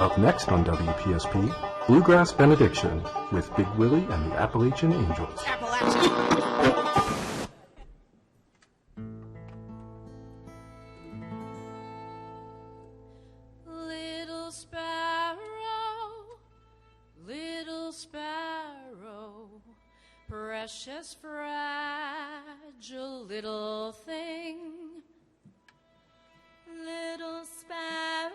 Up next on WPSP, Bluegrass Benediction with Big Willie and the Appalachian Angels. Little sparrow, precious fragile little thing. Little sparrow,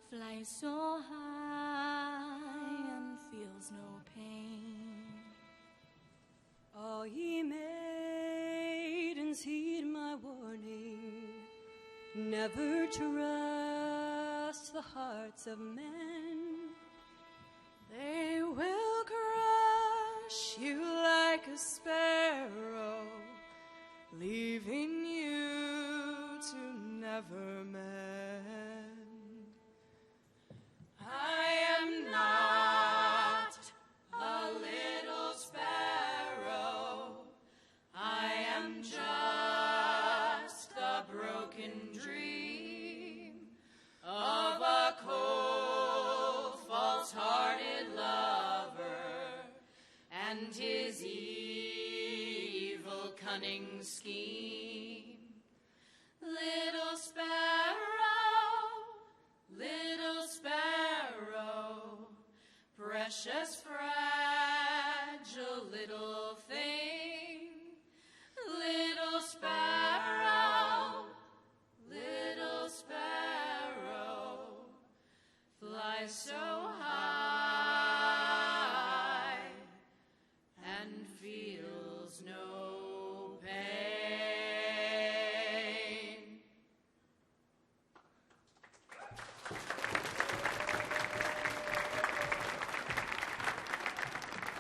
flies so high and feels no pain. All ye maidens heed my warning, never trust the hearts of men. They will crush you like a sparrow, leaving you to never mend. I am not a little sparrow, I am just a broken dream of a cold, false-hearted lover and his evil, cunning scheme. Little sparrow, precious fragile little thing. Little sparrow, fly so high and feels no pain.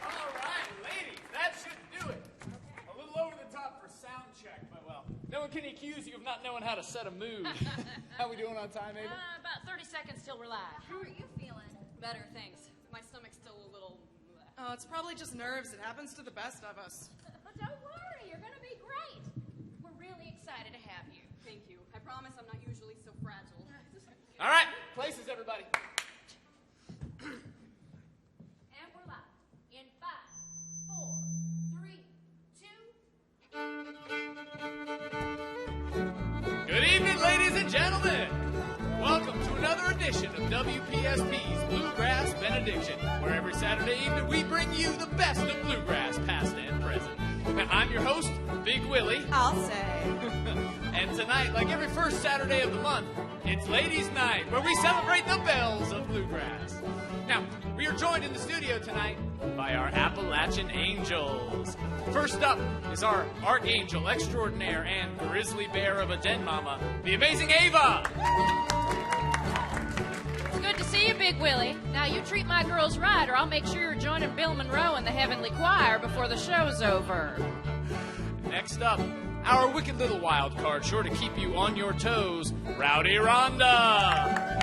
All right, ladies, that should do it. A little over the top for sound check, but well, no one can accuse you of not knowing how to set a mood. How we doing on time, Ava? About 30 seconds till we're live. How are you feeling? Better, thanks. My stomach's still a little... Oh, it's probably just nerves. It happens to the best of us. But don't worry, you're going to be great. We're really excited to have you. Thank you. I promise I'm not usually so fragile. All right, places, everybody. And we're live. In 5, 4, 3, 2. Good evening, ladies and gentlemen. Welcome to another edition of WPSP's Bluegrass Benediction, where every Saturday evening we bring you the best of bluegrass, past and present. Now, I'm your host, Big Willie. I'll say. And tonight, like every first Saturday of the month, it's Ladies' Night, where we celebrate the bells of bluegrass. Now, we are joined in the studio tonight by our Appalachian Angels. First up is our Archangel Extraordinaire and Grizzly Bear of a Den Mama, the amazing Ava. It's good to see you, Big Willie. Now, you treat my girls right, or I'll make sure you're joining Bill Monroe in the Heavenly Choir before the show's over. Next up, our wicked little wild card, sure to keep you on your toes, Rowdy Rhonda.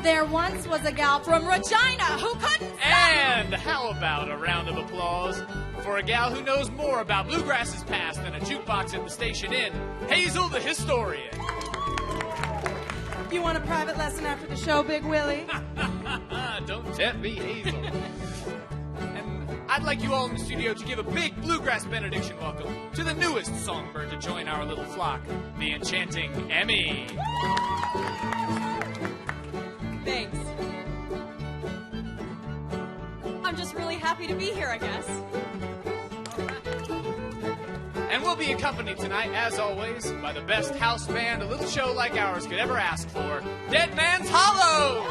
There once was a gal from Regina who couldn't And how about a round of applause for a gal who knows more about bluegrass's past than a jukebox at the Station Inn, Hazel the Historian. You want a private lesson after the show, Big Willie? Don't tempt me, Hazel. And I'd like you all in the studio to give a big Bluegrass Benediction welcome to the newest songbird to join our little flock, the enchanting Emmy. Thanks. I'm just really happy to be here, I guess. And we'll be accompanied tonight, as always, by the best house band a little show like ours could ever ask for, Dead Man's Hollow!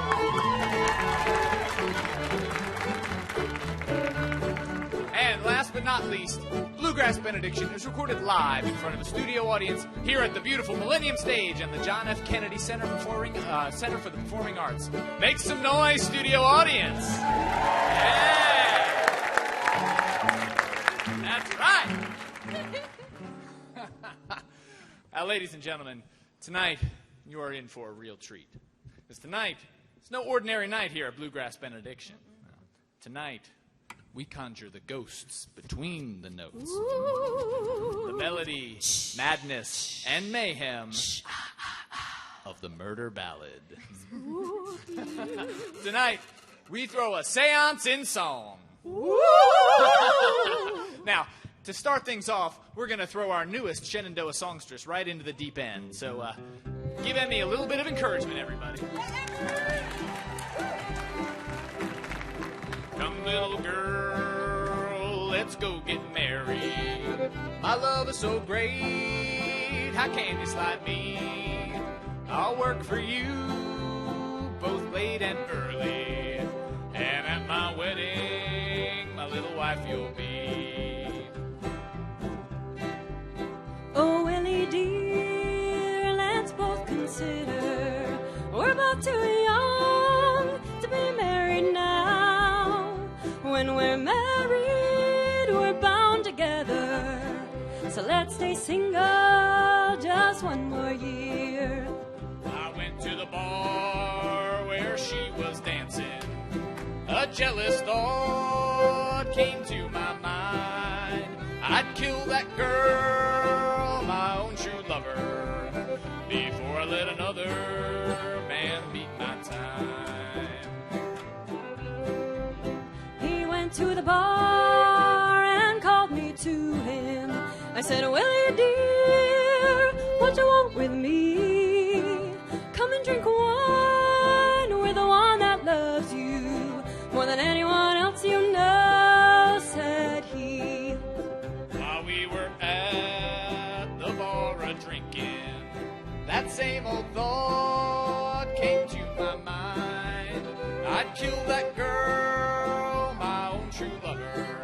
And last but not least, Bluegrass Benediction is recorded live in front of a studio audience here at the beautiful Millennium Stage and the John F. Kennedy Center for the Performing Arts. Make some noise, studio audience! Yeah! That's right! Now, ladies and gentlemen, tonight you are in for a real treat. Because tonight, it's no ordinary night here at Bluegrass Benediction. Tonight, we conjure the ghosts between the notes. The melody, madness, and mayhem of the murder ballad. Tonight, we throw a seance in song. Now, to start things off, we're going to throw our newest Shenandoah songstress right into the deep end. So, give Emmy a little bit of encouragement, everybody. Come, little girl, let's go get married. My love is so great, how can you slight me? I'll work for you, both late and early. And at my wedding, my little wife you'll be. Oh, Willie dear, let's both consider we're both too young to be married now. When we're married, we're bound together. So let's stay single just one more year. I went to the bar where she was dancing. A jealous thought came to my mind. I'd kill that girl, my own true lover, before I let another man beat my time. He went to the bar and called me to him. I said, Willie dear, what you want with me? Come and drink wine with the one that loves you more than anyone else you know, said he. While we were at the bar a-drinking, that same old thought came to my mind. I'd kill that girl, my own true lover.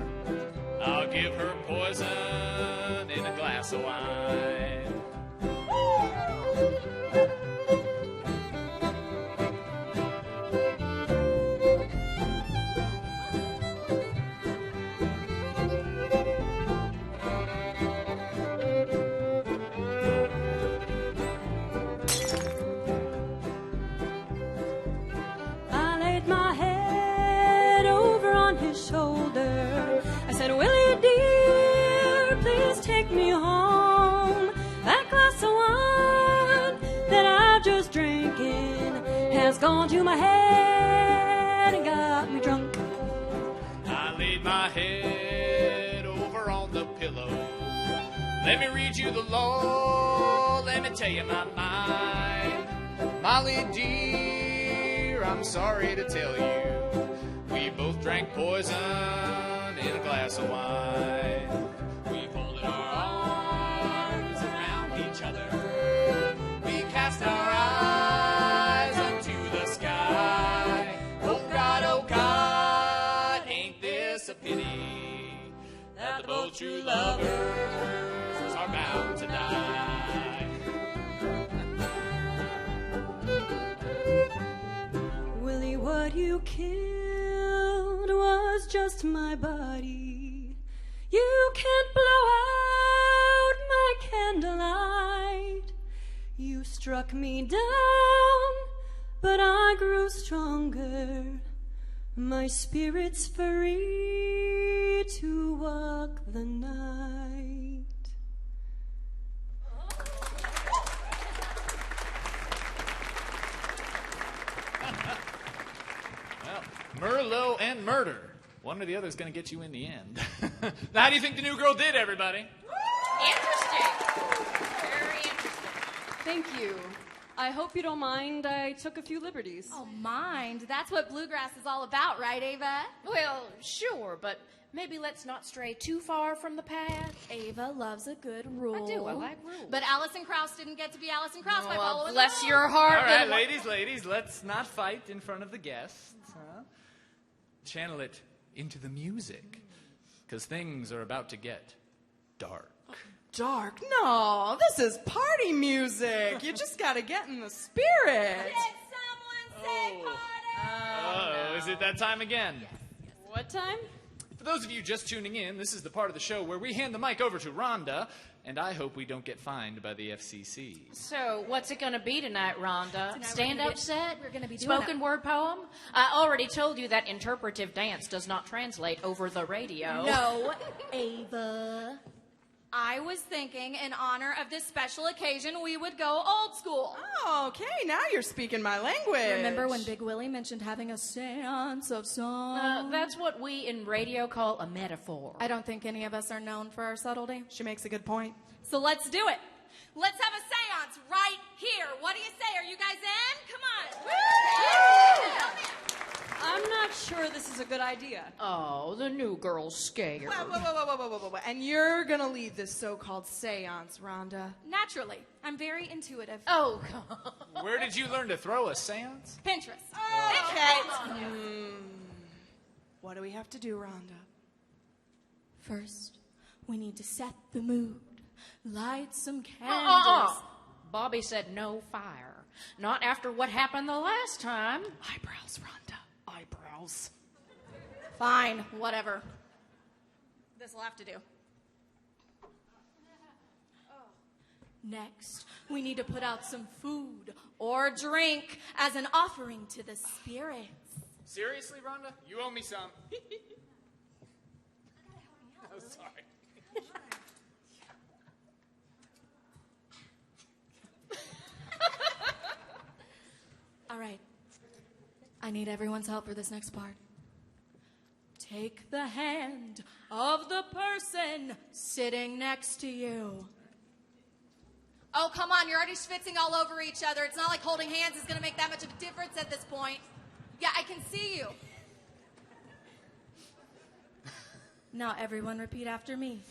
I'll give her poison in a glass of wine. I laid my head over on his shoulder. I said, Willie dear, please take me home. That glass of wine that I just drank in has gone to my head and got me drunk. I laid my head over on the pillow. Let me read you the law, let me tell you my mind. Molly dear, I'm sorry to tell you, we both drank poison in a glass of wine. We folded our arms around each other. We cast our eyes unto the sky. Oh God, ain't this a pity that the both true lovers are bound to die. Willie, what you killed was just my body. You can't blow out my candlelight. You struck me down, but I grew stronger. My spirit's free to walk the night. Well, Merlot and murder. One or the other is going to get you in the end. Now, how do you think the new girl did, everybody? Interesting. Very interesting. Thank you. I hope you don't mind I took a few liberties. Oh, mind. That's what bluegrass is all about, right, Ava? Well, sure, but maybe let's not stray too far from the path. Ava loves a good rule. I do. I like rules. But Alison Krauss didn't get to be Alison Krauss by Well, following bless the rules. your heart. All right, then ladies, let's not fight in front of the guests. Huh? Channel it into the music, because things are about to get dark. Dark? No, this is party music. You just gotta get in the spirit. Did someone say party? Oh, is it that time again? What time? For those of you just tuning in, this is the part of the show where we hand the mic over to Rhonda, and I hope we don't get fined by the FCC. So, what's it going to be tonight, Rhonda? Stand-up set? We're gonna be doing Spoken word poem? I already told you that interpretive dance does not translate over the radio. No, Ava. I was thinking, in honor of this special occasion, we would go old school. Oh, okay, now you're speaking my language. Remember when Big Willie mentioned having a seance of song? That's what we in radio call a metaphor. I don't think any of us are known for our subtlety. She makes a good point. So let's do it. Let's have a seance right here. What do you say? Are you guys in? Come on. I'm not sure this is a good idea. Oh, the new girl's scared. Whoa. And you're going to lead this so-called seance, Rhonda. Naturally. I'm very intuitive. Oh, God. Where did you learn to throw a seance? Pinterest. Okay. What do we have to do, Rhonda? First, we need to set the mood. Light some candles. Bobby said no fire. Not after what happened the last time. Eyebrows, Rhonda. Eyebrows. Fine, whatever. This'll have to do. Next, we need to put out some food or drink as an offering to the spirits. Seriously, Rhonda? You owe me some. Oh, sorry. All right. I need everyone's help for this next part. Take the hand of the person sitting next to you. Oh, come on. You're already schwitzing all over each other. It's not like holding hands is going to make that much of a difference at this point. Yeah, I can see you. Now, everyone, repeat after me.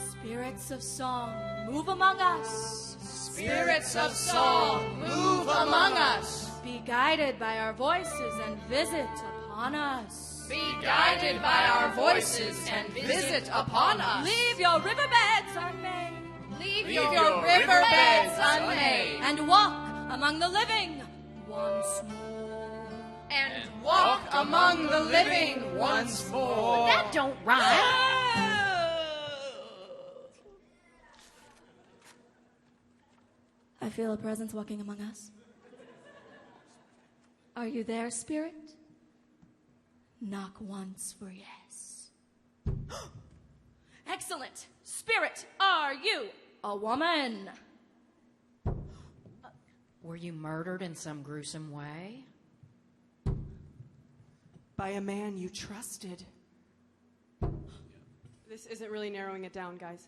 Spirits of song, move among us. Spirits of song, move among us. Be guided by our voices and visit upon us. Be guided by our voices and visit upon us. Leave your riverbeds unmade. Leave your riverbeds unmade. And walk among the living once more. And walk among the living once more. That don't rhyme. I feel a presence walking among us. Are you there, spirit? Knock once for yes. Excellent. Spirit, are you a woman? Were you murdered in some gruesome way? By a man you trusted. This isn't really narrowing it down, guys.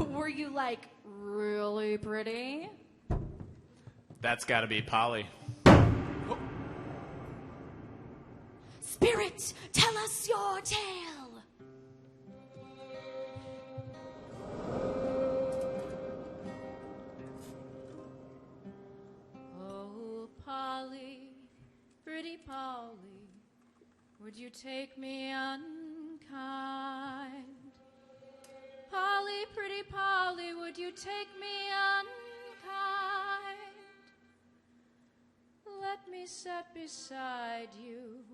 Were you, like, really pretty? That's got to be Polly. Spirit, tell us your tale. Oh, Polly, pretty Polly, would you take me unkind? Polly, pretty Polly, would you take me unkind? Let me sit beside you,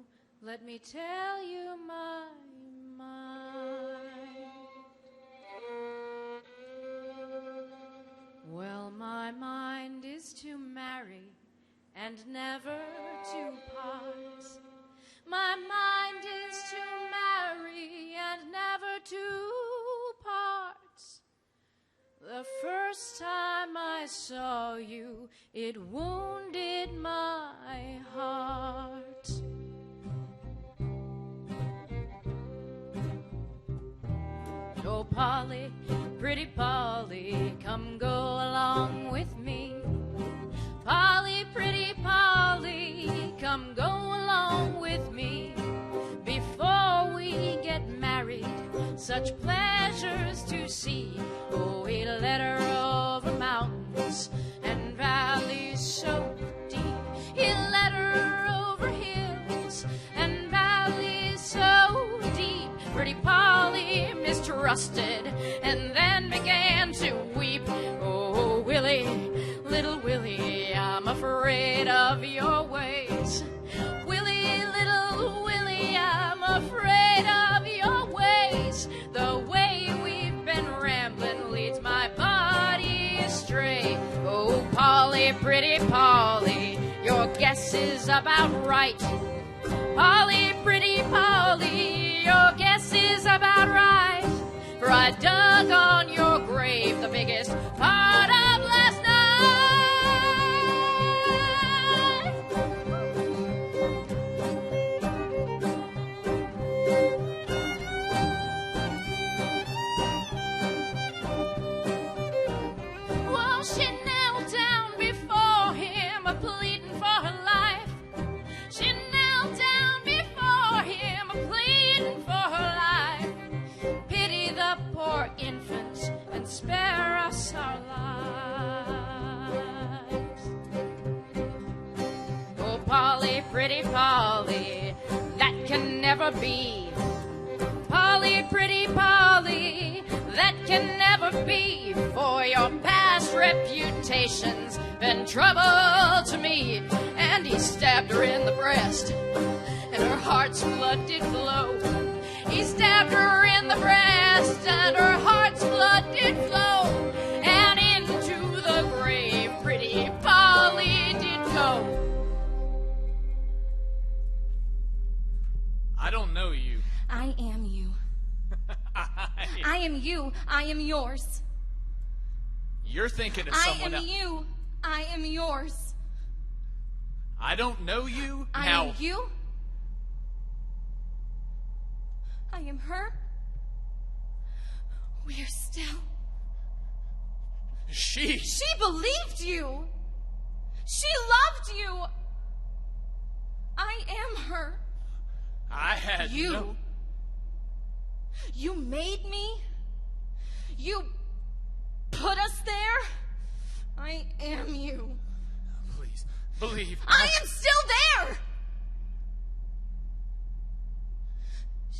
let me tell you my mind. Well, my mind is to marry and never to part. My mind is to marry and never to part. The first time I saw you, it wounded my heart. Oh, Polly, pretty Polly, come go along with me. Polly, pretty Polly, come go along with me. Before we get married, such pleasures to see. Oh, he led her over mountains and valleys so deep. He led her over hills and valleys so deep. Pretty Polly mistrusted and then began to weep. Oh, Willie, little Willie, I'm afraid of your ways. about right. Polly, pretty Polly, your guess is about right. For I dug on your grave the biggest part of last night. Well, she knelt down before him, pleading for her life. She knelt down before him, pleading for her life. Pity the poor infants and spare us our lives. Oh, Polly, pretty Polly, that can never be. Polly, pretty Polly, that can never be. For your past reputation's been trouble to me. And he stabbed her in the breast, and her heart's blood did flow. He stabbed her in the breast, and her heart's blood did flow. And into the grave pretty Polly did go. I don't know you. I am you. I am you. I am yours. You're thinking of I someone am else. you. I am yours. I don't know you. I Now, am you. I am her. We are still. she. She believed you. She loved you. I am her. I had You. no... You made me. You put us there. I am you. Please, believe. I am still there.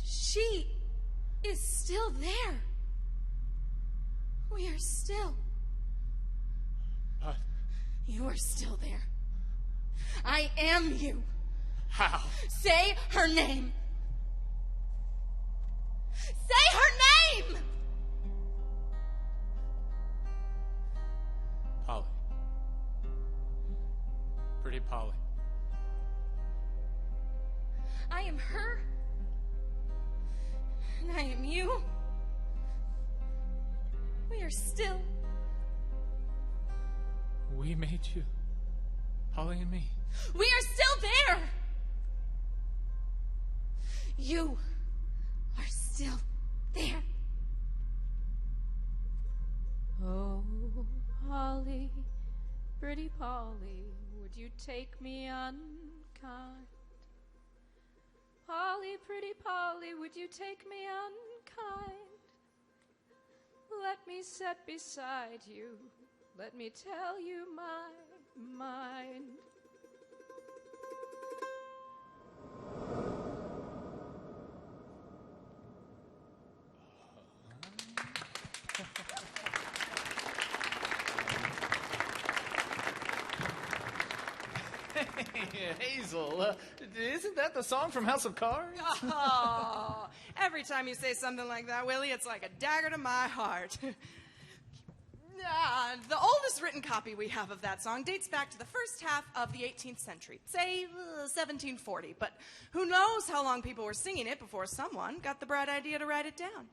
She is still there. We are still. But You are still there. I am you. how? Say her name. Say her name! Polly. Pretty Polly. I am her. And I am you. We are still. We made you. Polly and me. We are still there. You are still there. Oh, Polly, pretty Polly, would you take me unkind? Polly, pretty Polly, would you take me unkind? Let me sit beside you, let me tell you my mind. Hazel, isn't that the song from House of Cards? Oh, every time you say something like that, Willie, it's like a dagger to my heart. The oldest written copy we have of that song dates back to the first half of the 18th century, say 1740. But who knows how long people were singing it before someone got the bright idea to write it down.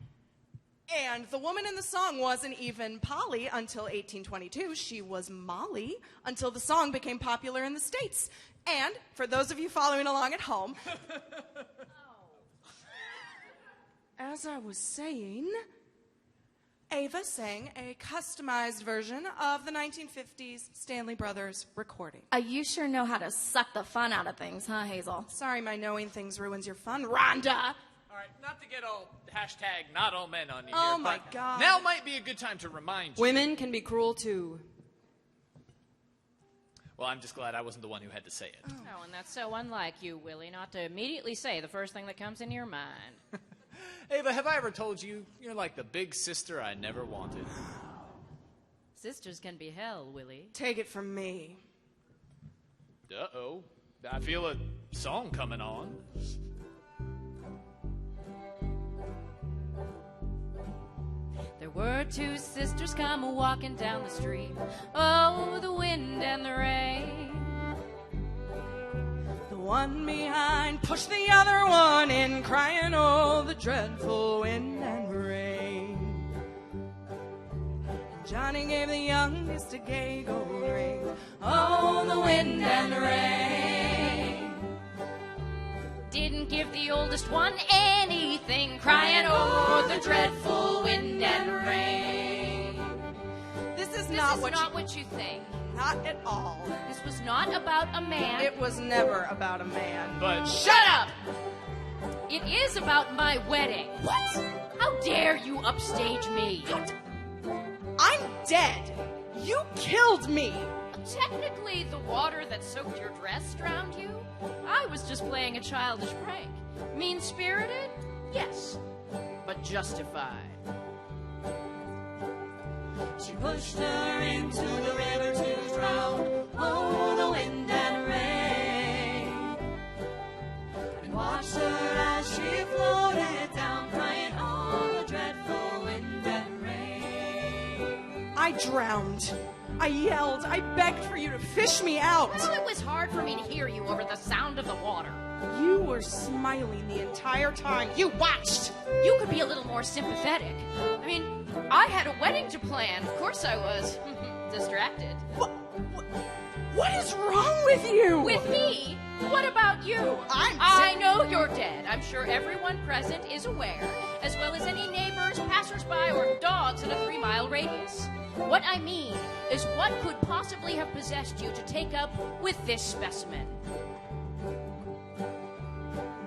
And the woman in the song wasn't even Polly until 1822. She was Molly until the song became popular in the States. And for those of you following along at home, as I was saying, Ava sang a customized version of the 1950s Stanley Brothers recording. You sure know how to suck the fun out of things, huh, Hazel? Sorry my knowing things ruins your fun, Rhonda. All right, not to get all hashtag not all men on you Oh, here, my but God. now might be a good time to remind you. Women can be cruel too. Well, I'm just glad I wasn't the one who had to say it. Oh, and that's so unlike you, Willie, not to immediately say the first thing that comes into your mind. Ava, have I ever told you you're like the big sister I never wanted? Sisters can be hell, Willie. Take it from me. Uh-oh. I feel a song coming on. There were two sisters come walking down the street. Oh, the wind and the rain. one behind, pushed the other one in, crying, oh, the dreadful wind and rain. Johnny gave the youngest a gay gold ring, oh, the wind and rain. Didn't give the oldest one anything, crying, oh, the dreadful wind and rain. This is This not is what not what you think. Not at all. This was not about a man. It was never about a man. But Shut up! It is about my wedding. What? How dare you upstage me? I'm dead. You killed me. Technically, the water that soaked your dress drowned you. I was just playing a childish prank. Mean-spirited? Yes. But justified. She pushed her into the river to drown, oh, the wind and rain. And watched her as she floated down, crying, oh, the dreadful wind and rain. I drowned. I yelled. I begged for you to fish me out. Well, it was hard for me to hear you over the sound of the water. You were smiling the entire time. You watched. You could be a little more sympathetic. I mean, I had a wedding to plan. Of course I was. Distracted. What is wrong with you? With me? What about you? I know you're dead. I'm sure everyone present is aware, as well as any neighbors, passersby, or dogs in a 3-mile radius. What I mean is what could possibly have possessed you to take up with this specimen?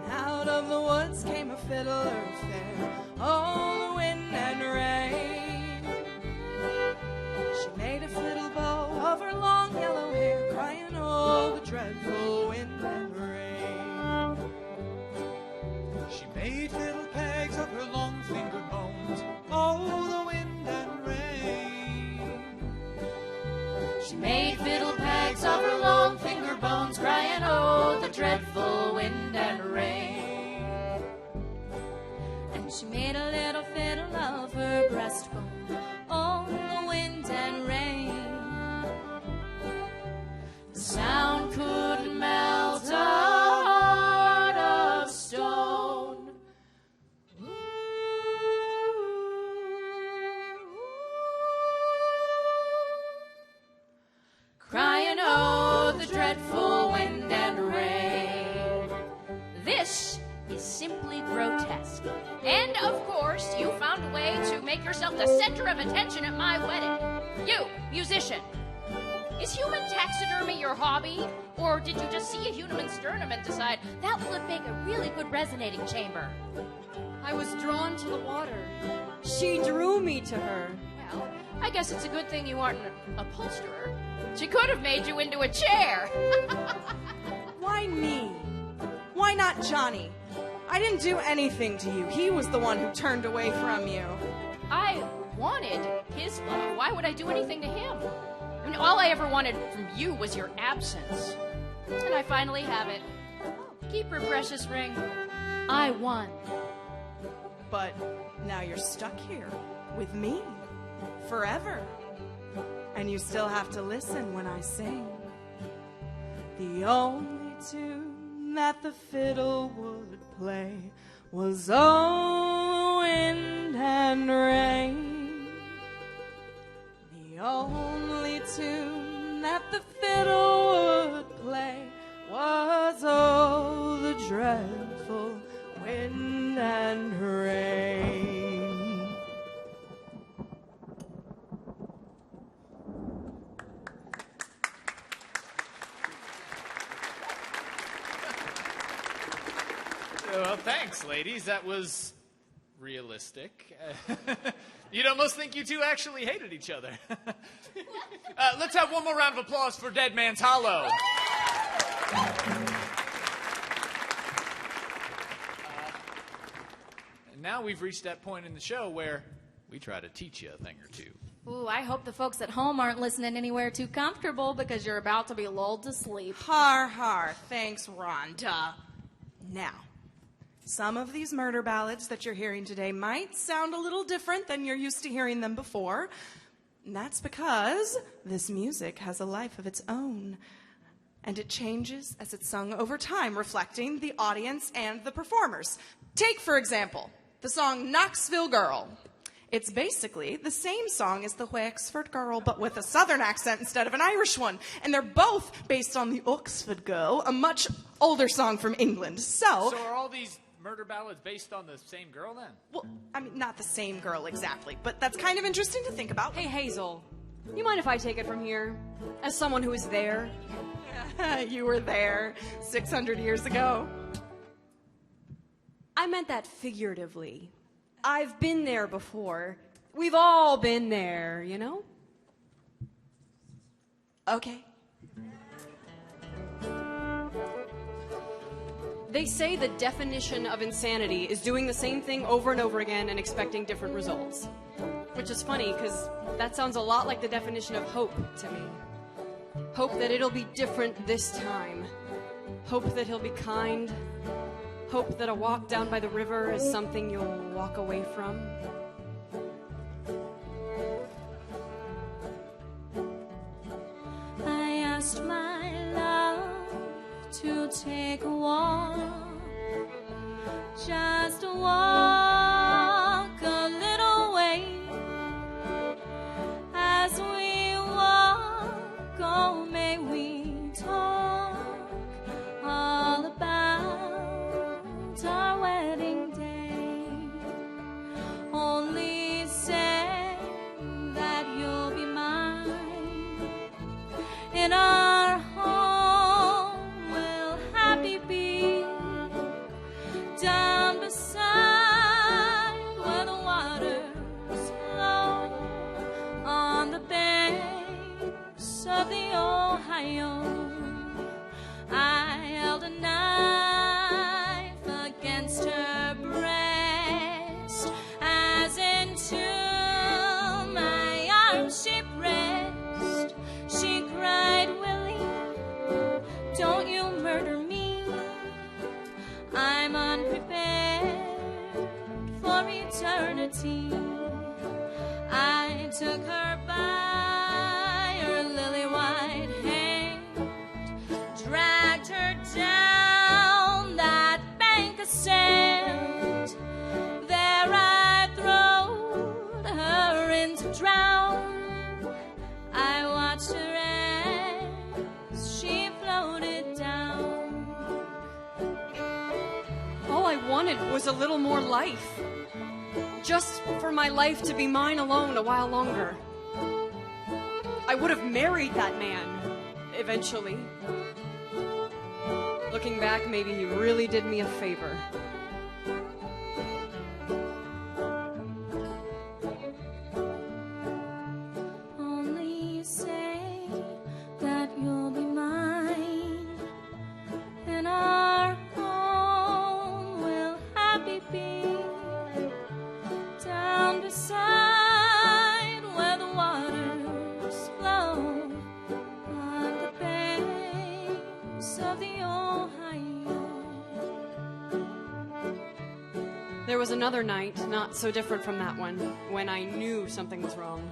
Out of the woods came a fiddler fair, oh, the wind and rain. She made a fiddle bow of her long yellow hair, crying, oh, the dreadful wind and rain. She made fiddle pegs of her long fingered bones, oh, the wind and rain. She made fiddle pegs of her long finger bones, crying, oh, the dreadful wind and rain. And she made a little fiddle of her breastbone, oh, the wind and rain. The sound could melt a heart of stone. Crying, oh, the dreadful wind and rain. This is simply grotesque. And, of course, you found a way to make yourself the center of attention at my wedding. You, musician. Is human taxidermy your hobby? Or did you just see a human sternum and decide that would make a really good resonating chamber? I was drawn to the water. She drew me to her. Well, I guess it's a good thing you aren't an upholsterer. She could have made you into a chair. Why me? Why not Johnny? I didn't do anything to you. He was the one who turned away from you. I wanted his love. Why would I do anything to him? I mean, all I ever wanted from you was your absence. And I finally have it. Keep her precious ring. I won. But now you're stuck here with me forever. And you still have to listen when I sing. The only tune that the fiddle would play was oh, wind and rain. The only tune that the fiddle would play was oh, the dreadful wind and rain. Well, thanks, ladies. That was realistic. You'd almost think you two actually hated each other. Let's have one more round of applause for Dead Man's Hollow. And now we've reached that point in the show where we try to teach you a thing or two. Ooh, I hope the folks at home aren't listening anywhere too comfortable because you're about to be lulled to sleep. Har har. Thanks, Rhonda. Now, some of these murder ballads that you're hearing today might sound a little different than you're used to hearing them before. And that's because this music has a life of its own. and it changes as it's sung over time, reflecting the audience and the performers. Take, for example, the song Knoxville Girl. It's basically the same song as the Wexford Girl, but with a southern accent instead of an Irish one. And they're both based on the Oxford Girl, a much older song from England. So are all these murder ballads based on the same girl then? Well, I mean, not the same girl exactly, but that's kind of interesting to think about. Hey, Hazel, you mind if I take it from here? As someone who was there? You were there 600 years ago. I meant that figuratively. I've been there before. We've all been there, you know? Okay. They say the definition of insanity is doing the same thing over and over again and expecting different results. Which is funny, because that sounds a lot like the definition of hope to me. Hope that it'll be different this time. Hope that he'll be kind. Hope that a walk down by the river is something you'll walk away from. I asked my love to take a walk, just a walk a little way. As we walk, oh, may we talk all about our wedding day. Only say that you'll be mine. In our home will happy be, down beside where the waters flow, on the banks of the Ohio. I held a knife against her breast, as into my arms she pressed. She cried, Willie, don't you murder me. I'm unprepared for eternity. I took her by her lily-white hand, dragged her down that bank of sand. There I throwed her in to drown. I watched her as she floated down. All I wanted was a little more life. Just for my life to be mine alone a while longer. I would have married that man, eventually. Looking back, maybe he really did me a favor. Only say that you'll be mine, and our home will happy be, down beside where the waters flow, on the banks of the Ohio. There was another night, not so different from that one, when I knew something was wrong.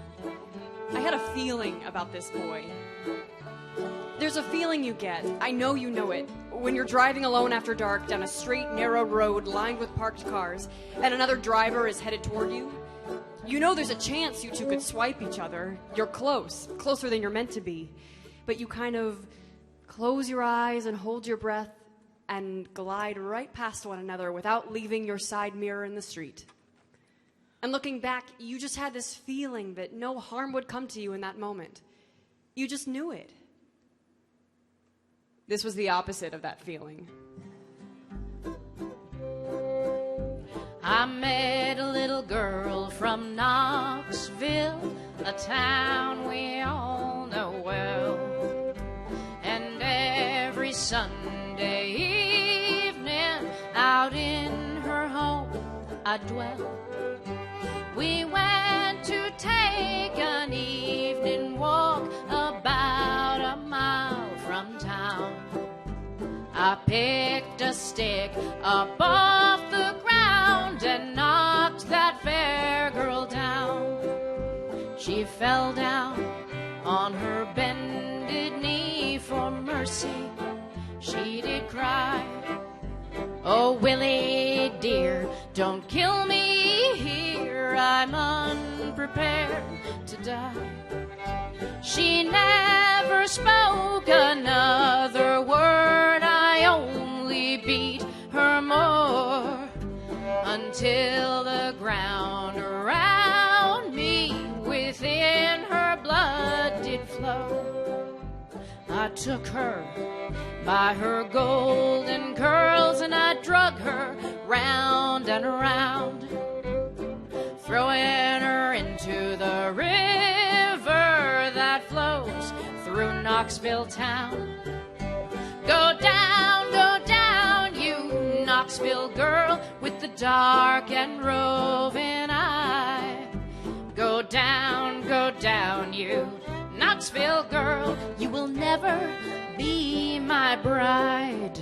I had a feeling about this boy. There's a feeling you get, I know you know it, when you're driving alone after dark down a straight, narrow road lined with parked cars, and another driver is headed toward you. You know there's a chance you two could swipe each other. You're close, closer than you're meant to be. But you kind of close your eyes and hold your breath and glide right past one another without leaving your side mirror in the street. And looking back, you just had this feeling that no harm would come to you in that moment. You just knew it. This was the opposite of that feeling. I met a little girl from Knoxville, a town we all know well. And every Sunday evening, out in her home, I dwell. We went to take an evening walk about a mile from town. I picked a stick up off the ground and knocked that fair girl down. She fell down on her bended knee for for mercy, she did cry. Oh, Willie dear, don't kill me here, I'm unprepared to die. She never spoke another word, I only beat her more, until the ground around me within her blood did flow. I took her by her golden curls and I drug her round and around, throwing her into the river that flows through Knoxville town. Go down, you Knoxville girl with the dark and roving eye. Go down, you Knoxville girl, you will never be my bride.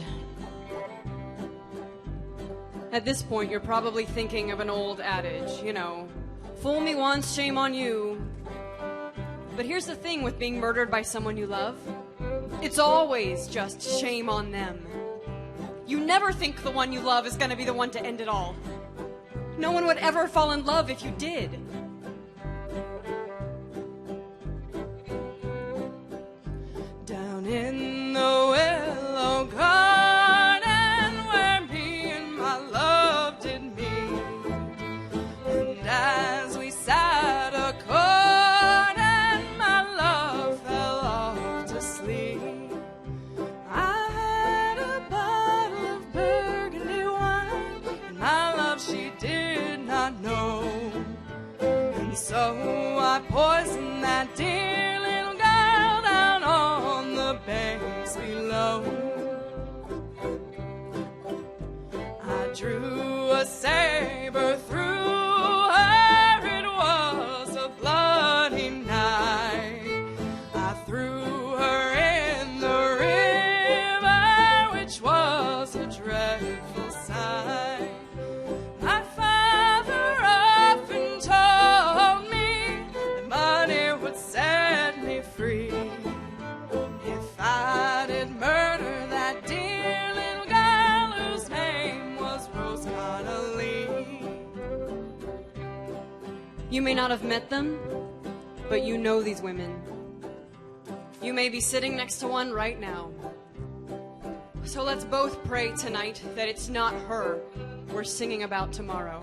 At this point, you're probably thinking of an old adage, you know, fool me once, shame on you. But here's the thing with being murdered by someone you love. It's always just shame on them. You never think the one you love is going to be the one to end it all. No one would ever fall in love if you did. Down in the willow garden where me and my love did meet, and as we sat a courting, my love fell off to sleep. I had a bottle of burgundy wine, and my love she did not know, and so I poisoned that dear little girl down on the banks below. I drew a saber through her, it was a bloody night. I threw her in the river, which was a dreadful sight. My father often told me that money would set me free if I did murder that dear little girl whose name was Rose Connolly. You may not have met them, but you know these women. You may be sitting next to one right now. So let's both pray tonight that it's not her we're singing about tomorrow.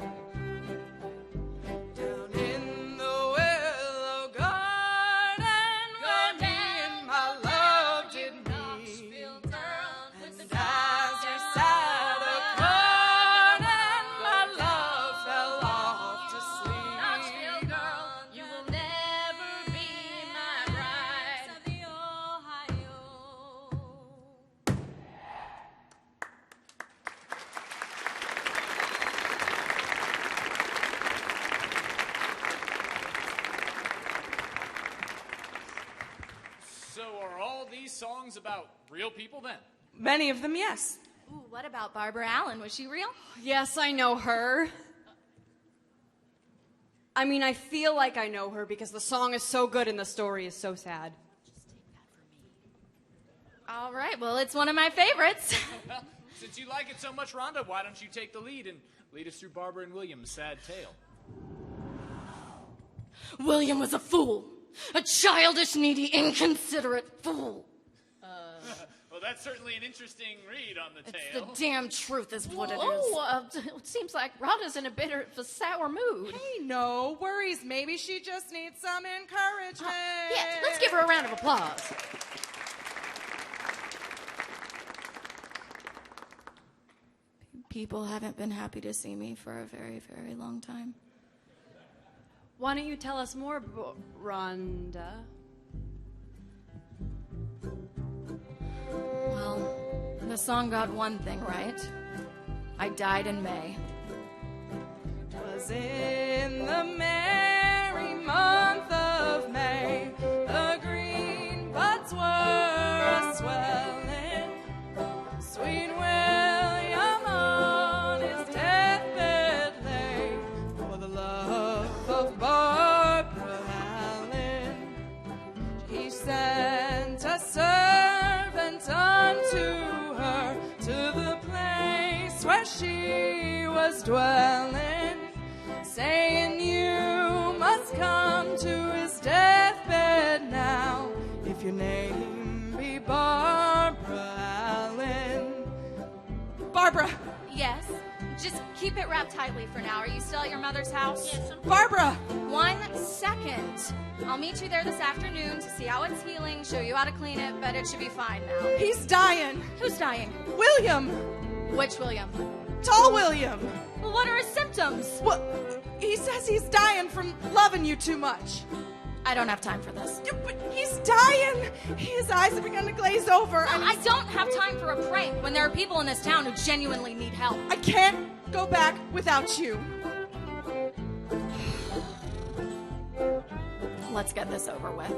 Down in the willow garden where me and my love did meet, and as we sat a courting, my love fell off to sleep. Knoxville girl, you will never be my bride. So are all these songs about real people then? Many of them, yes. Ooh, what about Barbara Allen? Was she real? Yes, I know her. I mean, I feel like I know her because the song is so good and the story is so sad. All right, well, it's one of my favorites. Well, since you like it so much, Rhonda, why don't you take the lead and lead us through Barbara and William's sad tale? William was a fool. A childish, needy, inconsiderate fool. Well, that's certainly an interesting read on the It's tale. the damn truth is what it is. Oh, it seems like Rhonda's in a bit of a sour mood. Hey, no worries. Maybe she just needs some encouragement. Yes, let's give her a round of applause. People haven't been happy to see me for a very, very long time. Why don't you tell us more, Rhonda? Well, the song got one thing right. I died in May. Was in the merry month of May, the green buds were a-swelling. Sweet William on his deathbed lay, for the love of Barbara Allen. He sent a servant where she was dwelling, saying you must come to his deathbed now, if your name be Barbara Allen. Barbara! Yes? Just keep it wrapped tightly for now. Are you still at your mother's house? Yes, Barbara! 1 second. I'll meet you there this afternoon to see how it's healing, show you how to clean it, but it should be fine now. He's dying. Who's dying? William! Which William? Tall William! Well, what are his symptoms? Well, he says he's dying from loving you too much. I don't have time for this. Yeah, but he's dying. His eyes have begun to glaze over. And I don't have time for a prank when there are people in this town who genuinely need help. I can't go back without you. Let's get this over with.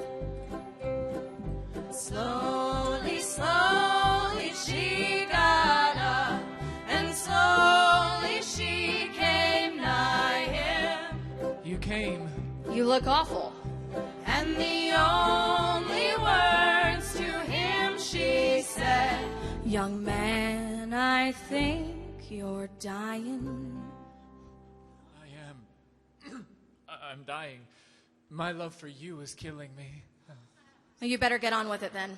Slowly, slowly she got up, and slowly she came nigh him. You came. You look awful. And the only words to him she said, Young man, I think you're dying. I'm dying. My love for you is killing me. You better get on with it then.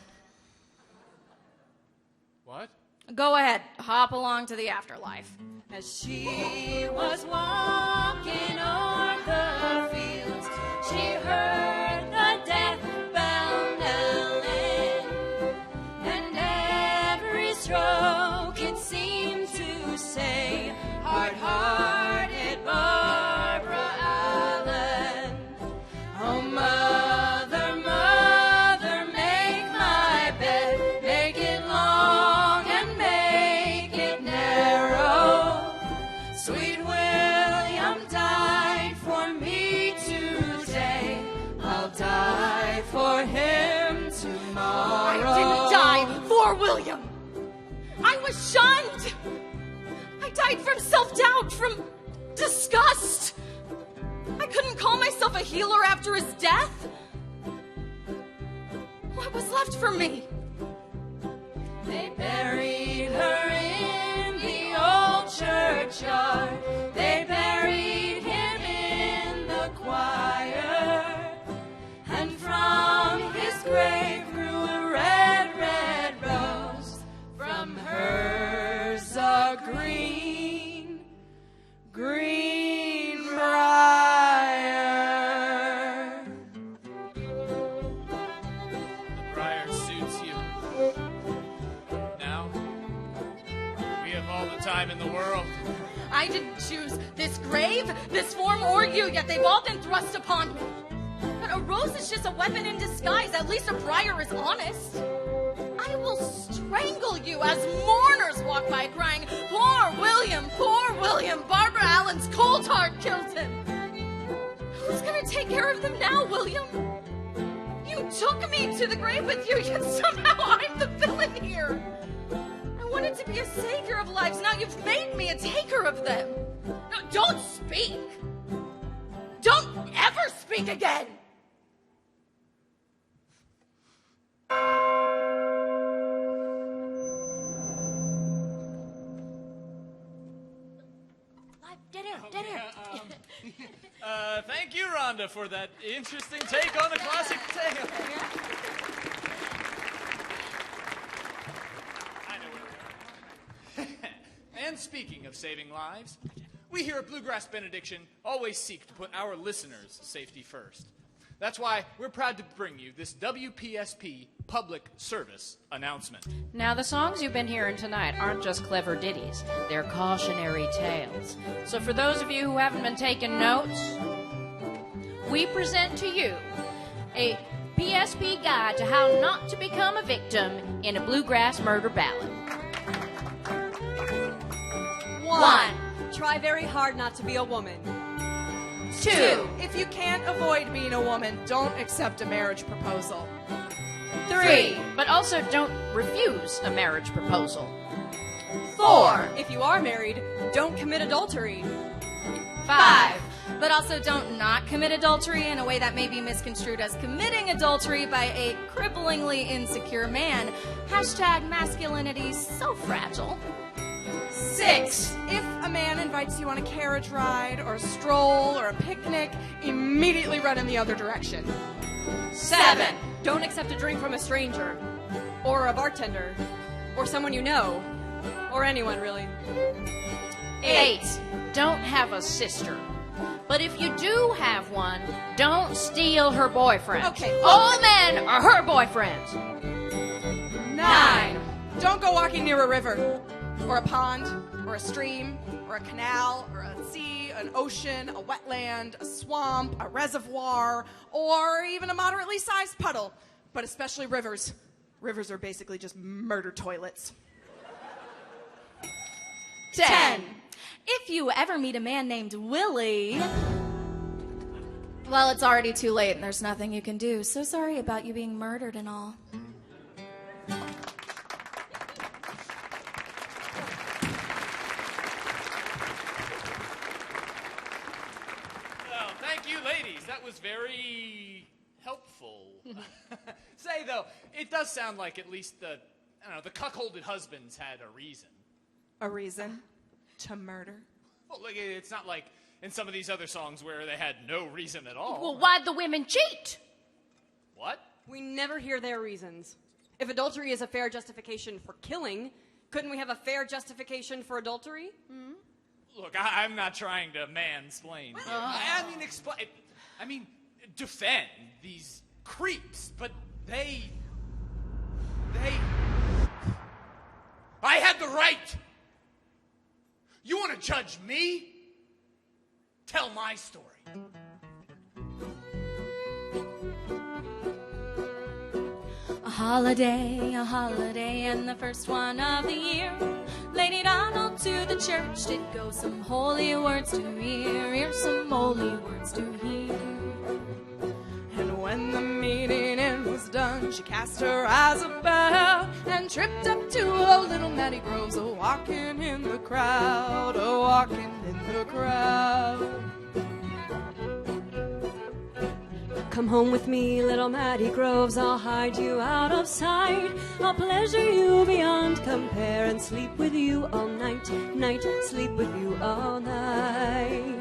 What? Go ahead, hop along to the afterlife. As she was walking o'er the fields, she heard the death bell knelling, and every stroke it seemed to say, hard-hearted Barbara Allen. Oh, mother, mother, make my bed, make it long and make it narrow. Sweet William died for me today, I'll die for him tomorrow. I didn't die for William. I was shunned. I died from self-doubt, from disgust. I couldn't call myself a healer after his death. What was left for me? They buried her in the old churchyard. They buried him in the choir. And from his grave grew a red, red rose. From hers a green, green briar. The briar suits you. Now, we have all the time in the world. I didn't choose this grave, this form, or you, yet they've all been thrust upon me. But a rose is just a weapon in disguise. At least a briar is honest. I will strangle you as mourners walk by crying, poor William, Barbara Allen's cold heart killed him. Who's gonna take care of them now, William? You took me to the grave with you, yet somehow I'm the villain here. I wanted to be a savior of lives, now you've made me a taker of them. No, don't speak. Don't ever speak again. Thank you, Rhonda, for that interesting take on a classic tale. I know where we are. And speaking of saving lives, we here at Bluegrass Benediction always seek to put our listeners' safety first. That's why we're proud to bring you this WPSP public service announcement. Now, the songs you've been hearing tonight aren't just clever ditties. They're cautionary tales. So for those of you who haven't been taking notes, we present to you a PSP guide to how not to become a victim in a bluegrass murder ballad. 1. Try very hard not to be a woman. 2. If you can't avoid being a woman, don't accept a marriage proposal. 3. But also don't refuse a marriage proposal. 4. If you are married, don't commit adultery. 5. But also don't not commit adultery in a way that may be misconstrued as committing adultery by a cripplingly insecure man. # masculinity so fragile. 6. invites you on a carriage ride or a stroll or a picnic, immediately run in the other direction. 7. Don't accept a drink from a stranger, or a bartender, or someone you know, or anyone really. 8. Don't have a sister. But if you do have one, don't steal her boyfriend. Okay. All men are her boyfriends. 9. Don't go walking near a river, or a pond, or a stream, or a canal, or a sea, an ocean, a wetland, a swamp, a reservoir, or even a moderately sized puddle. But especially rivers. Rivers are basically just murder toilets. 10. If you ever meet a man named Willie, well, it's already too late and there's nothing you can do. So sorry about you being murdered and all. Well, thank you, ladies. That was very helpful. Say, though, it does sound like at least the cuckolded husbands had a reason. A reason to murder? Well, look, it's not like in some of these other songs where they had no reason at all. Well, why'd the women cheat? What? We never hear their reasons. If adultery is a fair justification for killing, couldn't we have a fair justification for adultery? Look, I'm not trying to mansplain. I mean, defend these creeps, but they... I had the right. You want to judge me? Tell my story. A holiday, and the first one of the year. Lady Donald to the church did go, some holy words to hear, some holy words to hear. And when the meeting end was done, she cast her eyes about and tripped up to old little Mattie Groves, a-walking in the crowd, a-walking in the crowd. Come home with me, little Mattie Groves, I'll hide you out of sight. I'll pleasure you beyond compare and sleep with you all night, sleep with you all night.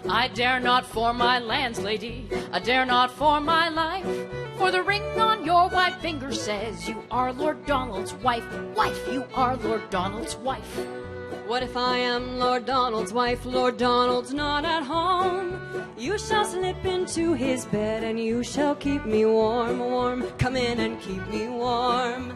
I dare not for my lands, lady, I dare not for my life, for the ring on your white finger says you are Lord Donald's wife. Wife, you are Lord Donald's wife. What if I am Lord Donald's wife? Lord Donald's not at home. You shall slip into his bed and you shall keep me warm, warm. Come in and keep me warm.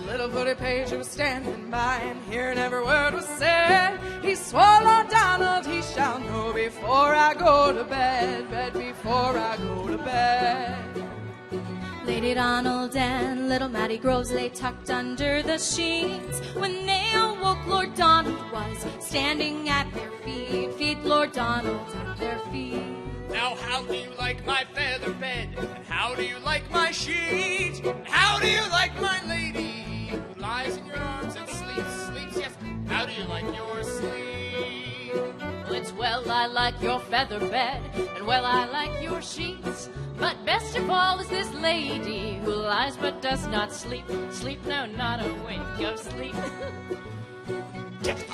Little footy page who was standing by and hearing every word was said, he swore, Lord Donald, he shall know before I go to bed, before I go to bed. Lady Donald and little Mattie Groves lay tucked under the sheets. When they awoke, Lord Donald was standing at their feet. Feet, Lord Donald at their feet. Now how do you like my feather bed? And how do you like my sheet? And how do you like my lady who lies in your arms and sleeps, yes? How do you like your sleep? Well, it's well I like your feather bed, and well I like your sheets. But best of all is this lady who lies but does not sleep. Sleep, no, not a wink of sleep. Get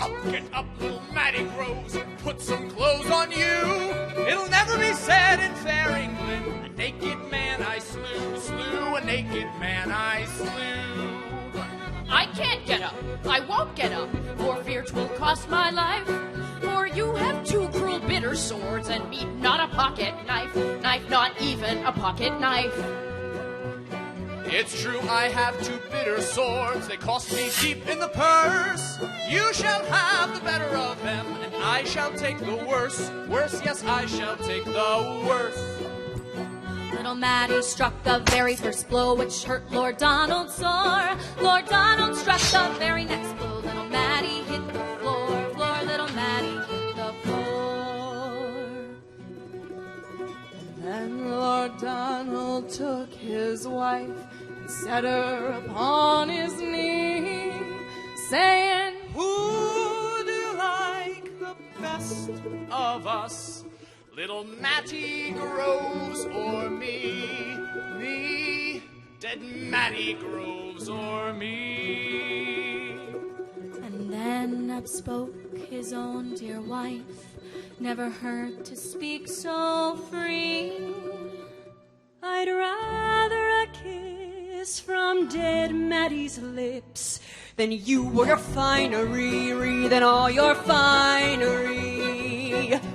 up, little Mattie Groves, put some clothes on you. It'll never be said in fair England, a naked man I slew, a naked man I slew. I can't get up, I won't get up, for fear 'twill cost my life. For you have two cruel bitter swords, and me not a pocket knife, knife not even a pocket knife. It's true I have two bitter swords, they cost me deep in the purse. You shall have the better of them, and I shall take the worse. Worse, yes, I shall take the worse. Little Mattie struck the very first blow, which hurt Lord Donald sore. Lord Donald struck the very next blow. Little Mattie hit the floor, floor. Little Mattie hit the floor. Then Lord Donald took his wife and set her upon his knee, saying, Who do you like the best most of us. Little Matty Groves or me, dead Matty Groves or me. And then up spoke his own dear wife, never heard to speak so free. I'd rather a kiss from dead Matty's lips than you or your finery, than all your finery.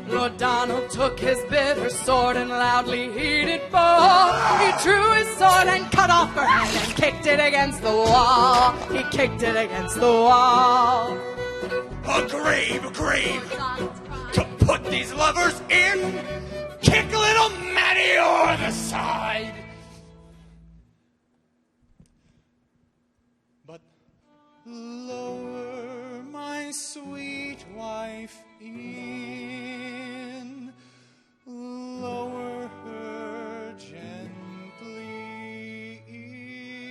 Lord Donald took his bitter sword and loudly he did bawl. He drew his sword and cut off her hand and kicked it against the wall. He kicked it against the wall. A grave to put these lovers in. Kick little Matty o'er the side. But lower my sweet wife in, lower her gently in.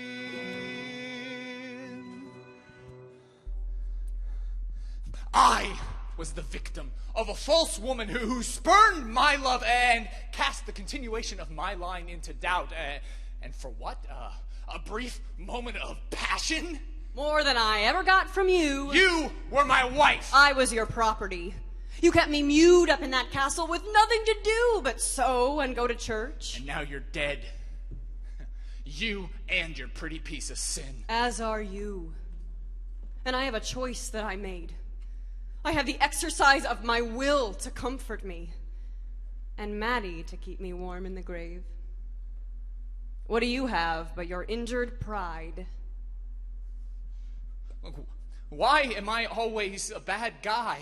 I was the victim of a false woman who spurned my love and cast the continuation of my line into doubt. And for what? A brief moment of passion? More than I ever got from you. You were my wife. I was your property. You kept me mewed up in that castle with nothing to do but sew and go to church. And now you're dead. You and your pretty piece of sin. As are you. And I have a choice that I made. I have the exercise of my will to comfort me, and Matty to keep me warm in the grave. What do you have but your injured pride? Why am I always a bad guy?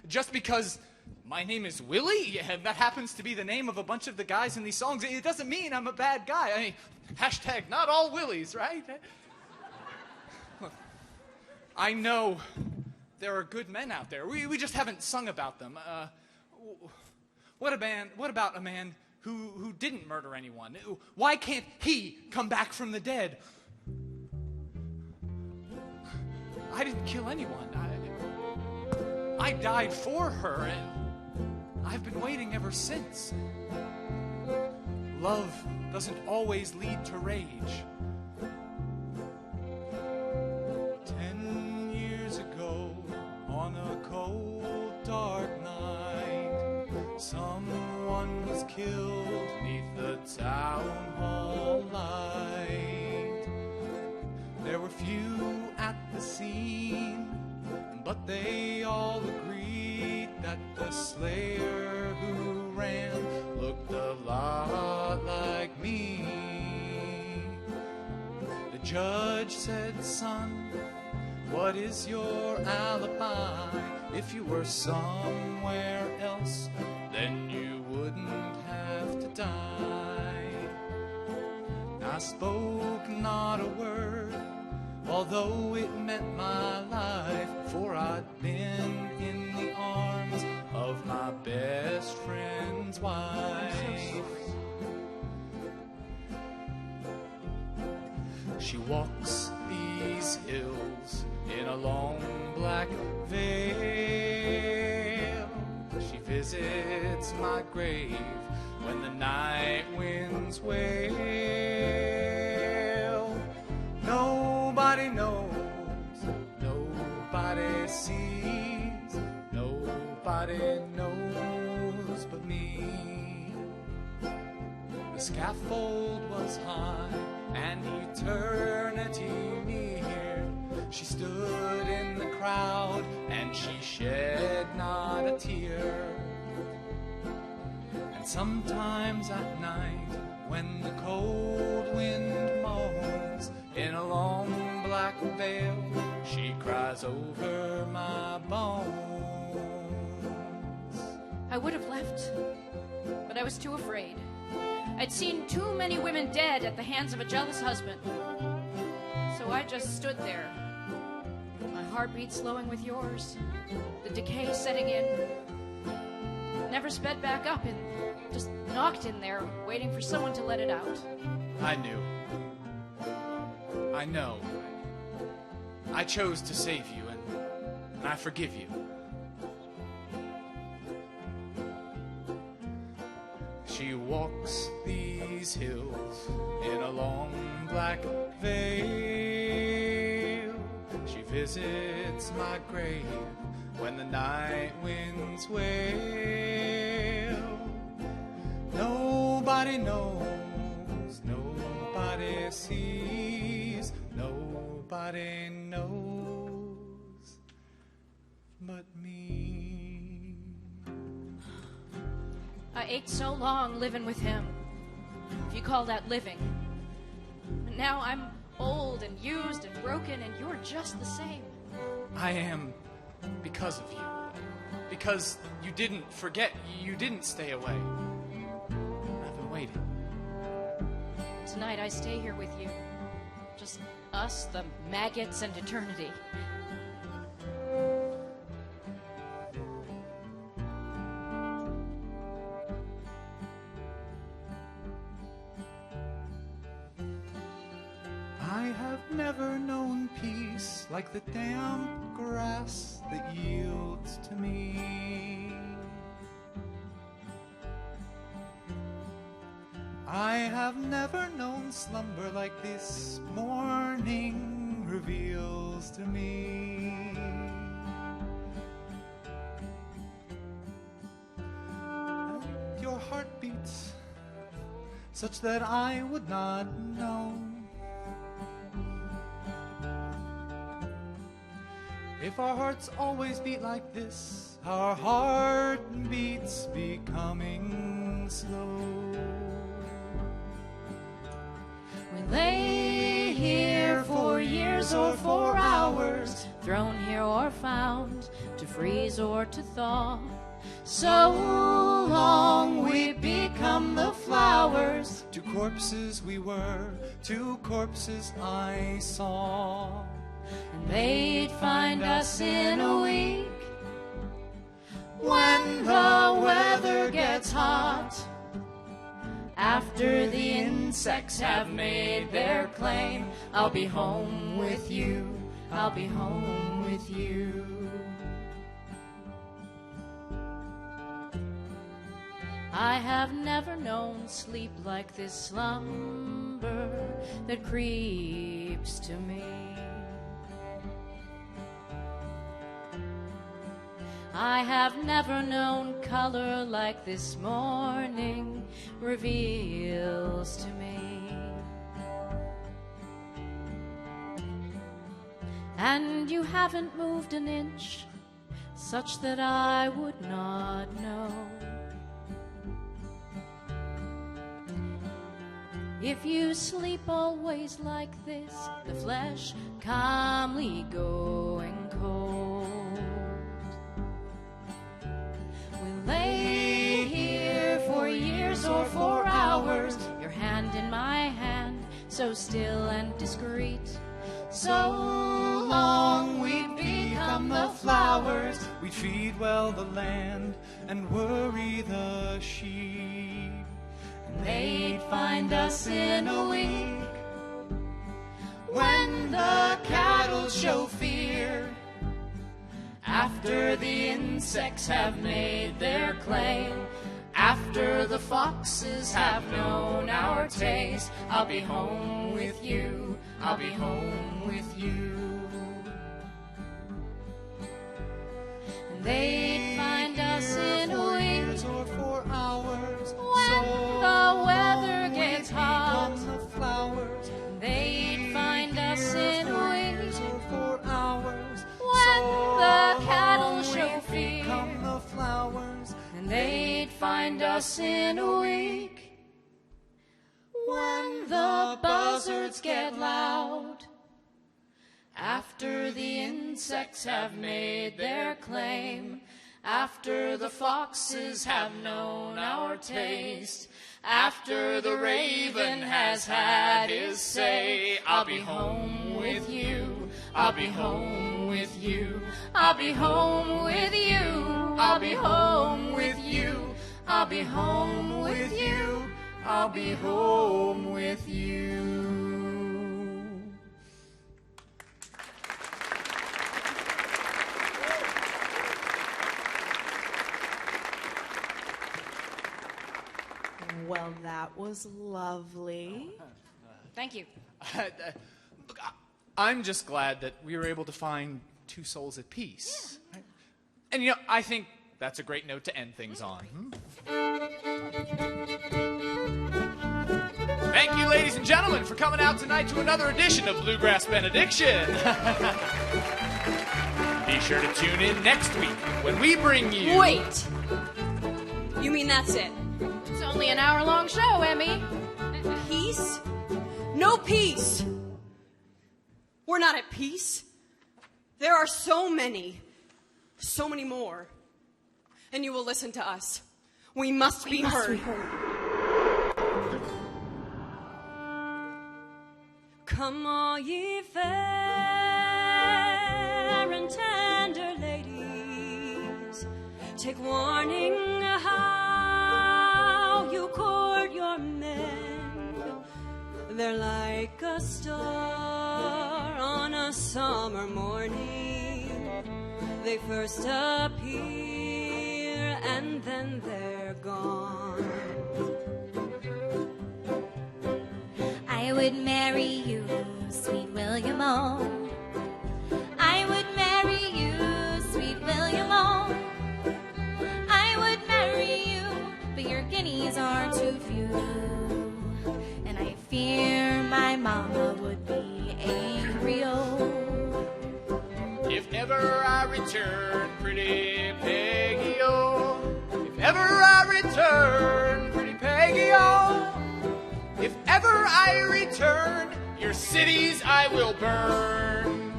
Just because my name is Willie? Yeah, that happens to be the name of a bunch of the guys in these songs. It doesn't mean I'm a bad guy. I mean, hashtag not all Willies, right? I know there are good men out there. We just haven't sung about them. What about a man who didn't murder anyone? Why can't he come back from the dead? I didn't kill anyone. I died for her, and I've been waiting ever since. Love doesn't always lead to rage. 10 years ago, on a cold, dark night, someone was killed beneath the town hall light. There were few at the scene, but they all agreed that the slayer who ran looked a lot like me. The judge said, "Son, what is your alibi? If you were somewhere else, then you wouldn't have to die." I spoke not a word, although it meant my life, for I'd been in the arms of my best friend's wife. She walks these hills in a long black veil. She visits my grave when the night winds wail. Nobody knows, nobody sees, nobody knows but me. The scaffold was high and eternity near. She stood in the crowd and she shed not a tear. And sometimes at night, when the cold wind moans in a long black veil, she cries over my bones. I would have left, but I was too afraid. I'd seen too many women dead at the hands of a jealous husband. So I just stood there, my heartbeat slowing with yours, the decay setting in. Never sped back up and just knocked in there, waiting for someone to let it out. I knew. I know. I chose to save you, and I forgive you. She walks these hills in a long black veil. She visits my grave when the night winds wail. Nobody knows, nobody sees, nobody knows but me. I ate so long living with him, if you call that living. And now I'm old and used and broken, and you're just the same. I am because of you. Because you didn't forget, you didn't stay away. I've been waiting. Tonight I stay here with you. Just us, the maggots, and eternity. I have never known peace like the damp grass that yields to me. I have never known slumber like this morning reveals to me. Your heart beats such that I would not know if our hearts always beat like this, our heartbeats becoming slow. We lay here for years or for hours, thrown here or found, to freeze or to thaw. So long we become the flowers. Two corpses we were, two corpses I saw. And they'd find us in a week when the weather gets hot. After the insects have made their claim, I'll be home with you, I'll be home with you. I have never known sleep like this slumber that creeps to me. I have never known color like this morning reveals to me. And you haven't moved an inch, such that I would not know. If you sleep always like this, the flesh calmly going cold. We'll lay here for years or for hours, your hand in my hand, so still and discreet. So long we'd become the flowers. We'd feed well the land and worry the sheep. And they'd find us in a week when the cattle show fear. After the insects have made their claim, after the foxes have known our taste, I'll be home with you, I'll be home with you. And they'd find us in a week or for hours when the weather gets hot. The flowers. They'd find us in a week or for hours when the cattle show fear. Come the flowers. And they'd find us in a week when the buzzards get loud. After the insects have made their claim, after the foxes have known our taste, after the raven has had his say, I'll be home with you, I'll be home with you, I'll be home with you, I'll be home with you, I'll be home with you, I'll be home with you. Well, that was lovely. Thank you. Look, I'm just glad that we were able to find two souls at peace. Right? And, you know, I think that's a great note to end things on. Thank you, ladies and gentlemen, for coming out tonight to another edition of Bluegrass Benediction. Be sure to tune in next week when we bring you... Wait! You mean that's it? It's only an hour-long show, Emmy. Peace? No peace! We're not at peace. There are so many more. And you will listen to us. We must be heard. Come all ye fair and tender ladies, take warning how you court your men. They're like a star on a summer morning. They first appear and then they're gone. I would marry you, sweet William O. I would marry you, sweet William O. I would marry you, but your guineas are too few. And I fear my mama would be angry, oh. If ever I return, pretty Peggy, oh. If ever I return, pretty Peggy, oh. If ever I return, your cities I will burn.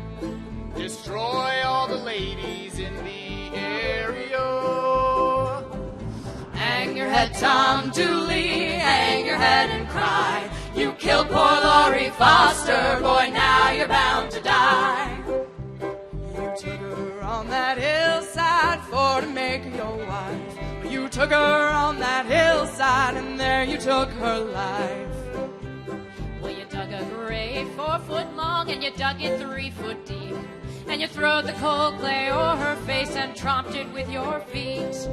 Destroy all the ladies in the area. Hang your head, Tom Dooley, hang your head and cry. You killed poor Laurie Foster, boy, now you're bound to die. You took her on that hillside for to make her your wife. You took her on that hillside and there you took her life. Well, you dug a grave 4 foot long and you dug it 3 foot deep. And you throwed the cold clay o'er her face and tromped it with your feet.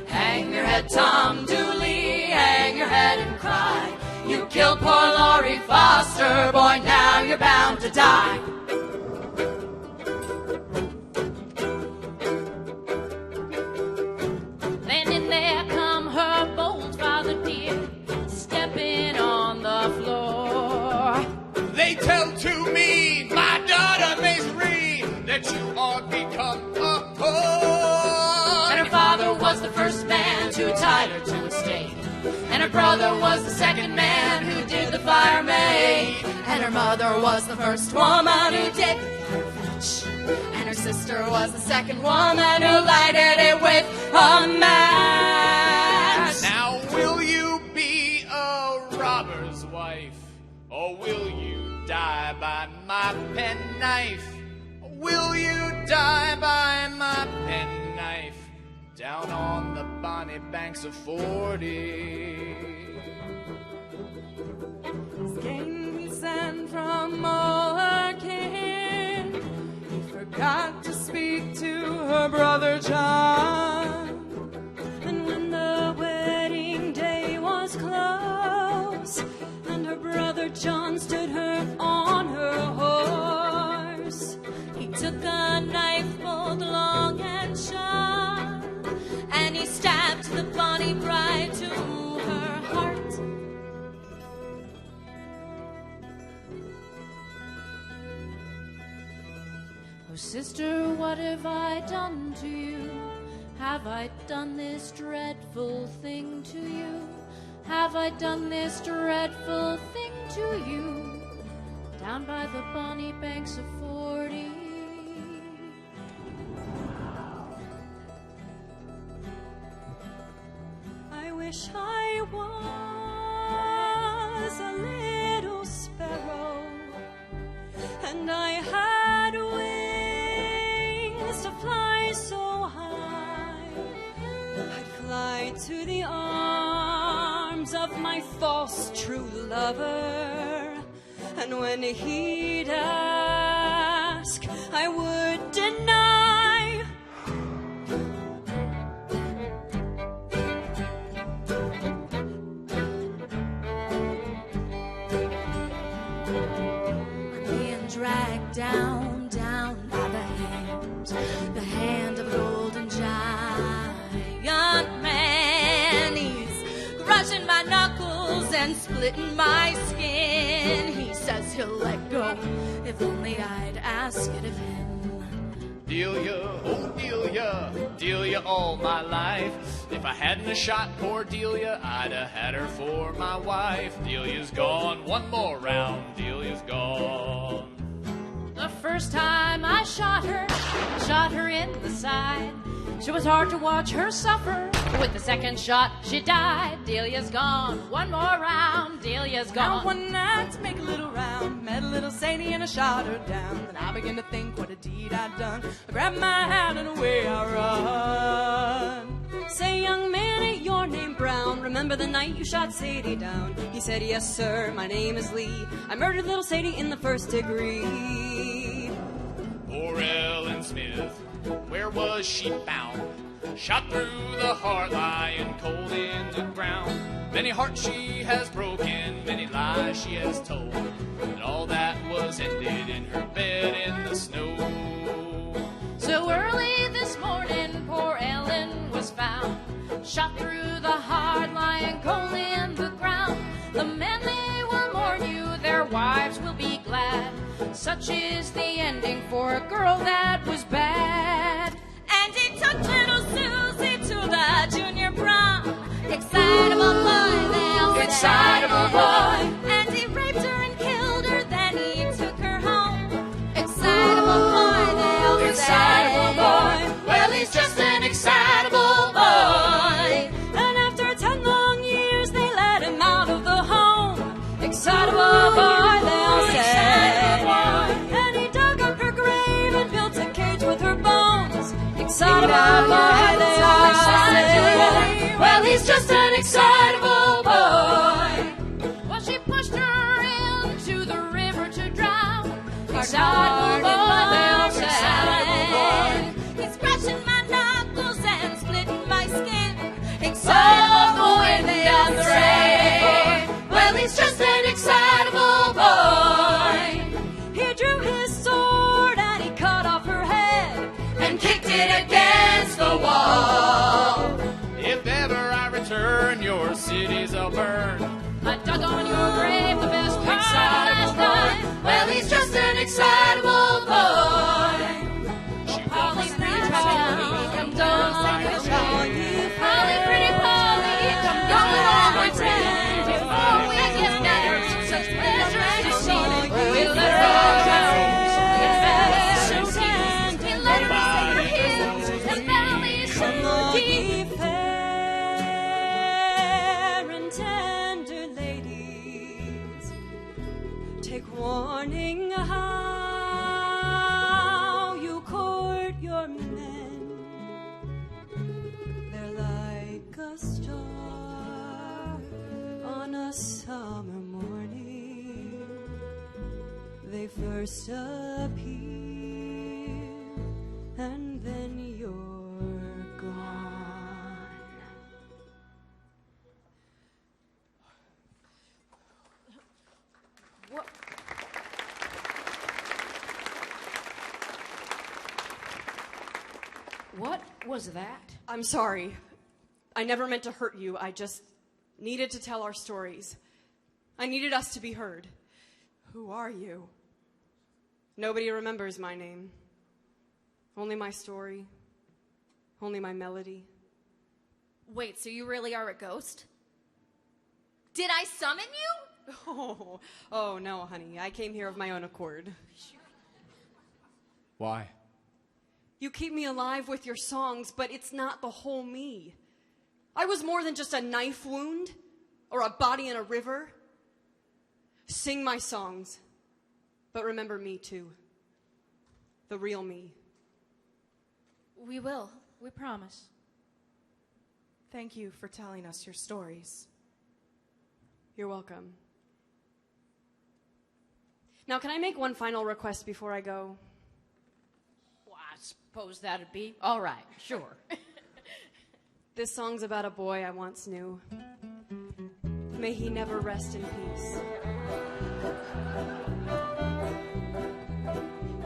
Hang your head, Tom Dooley, hang your head and cry. You killed poor Laurie Foster, boy, now you're bound to die. Then in there come her bold father dear, stepping on the floor. They tell to me, my daughter Misery, that you are become a whore. And her father was the first man who tied her to a stake. And her brother was the second man who did the fire make. And her mother was the first woman who did her fetch. And her sister was the second woman who lighted it with a match. Now will you be a robber's wife, or will you die by my penknife? Will you die by my penknife down on the bonny banks of 40? This king he sent from all her kin. He forgot to speak to her brother John. And when the wedding day was close, and her brother John stood her on her horse, He took a knife both long and sharp, and he stabbed the bonny bride to her heart. Oh, sister, what have I done to you? Have I done this dreadful thing to you? Have I done this dreadful thing to you? Down by the bonny banks of 40. I wish I was a little sparrow, and I had wings to fly so high. I'd fly to the arms of my false true lover, and when he'd ask, I would deny. splitting my skin. He says he'll let go if only I'd ask it of him. Delia, oh Delia, Delia all my life. If I hadn't have shot poor Delia, I'd have had her for my wife. Delia's gone, one more round, Delia's gone. The first time I shot her in the side. She was hard to watch her suffer. With the second shot, she died. Delia's gone. One more round. Delia's gone. Now one night to make a little round, met a little Sadie and I shot her down. Then I began to think what a deed I'd done. I grabbed my hat and away I run. Say, young man, ain't your name Brown? Remember the night you shot Sadie down? He said, yes, sir, my name is Lee. I murdered little Sadie in the first degree. Poor Ellen Smith, where was she found? Shot through the heart, lying cold in the ground. Many hearts she has broken, many lies she has told, and all that was ended in her bed in the snow. So early this morning, poor Ellen was found, shot through the heart, lying cold in the ground. The men, they will mourn you, their wives will be glad. Such is the ending for a girl that was bad. And he took little Susie to the junior prom. Excitable boy, they'll say. Excitable boy. And he raped her and killed her, then he took her home. Excitable boy, they'll say. Excitable boy. Well, he's just an excitable boy. And after 10 long years, they let him out of the home. Excitable boy, they'll say. And he dug up her grave and built a cage with her bones. Excitable boy, they'll say. Well, he's just an excitable boy. Well, she pushed her into the river to drown. Excitable boy, they'll say. He's scratching my knuckles and splitting my skin. Excitable boy, they'll say. Well, he's just an excitable boy. He drew his sword and he cut off her head And kicked it against the wall. If ever I return, your cities I'll burn. I dug on your grave the best part of last night. Well, he's just an excitable boy. Polly, pretty Polly, come down like a child. Polly, pretty Polly, come down on my tent. You always give never such pleasure to see. We let her all down. So deep. We let her all over hills and valleys so deep. fair and tender ladies, take warning how you court your men. They're like a star on a summer morning. They first appear and then you're gone. What was that? I'm sorry. I never meant to hurt you. I just needed to tell our stories. I needed us to be heard. Who are you? Nobody remembers my name. Only my story. Only my melody. Wait, so you really are a ghost? Did I summon you? Oh, no, honey. I came here of my own accord. Why? You keep me alive with your songs, but it's not the whole me. I was more than just a knife wound or a body in a river. Sing my songs, but remember me too. The real me. We will. We promise. Thank you for telling us your stories. You're welcome. Now, can I make one final request before I go? Well, I suppose that'd be all right. Sure. This song's about a boy I once knew. May he never rest in peace.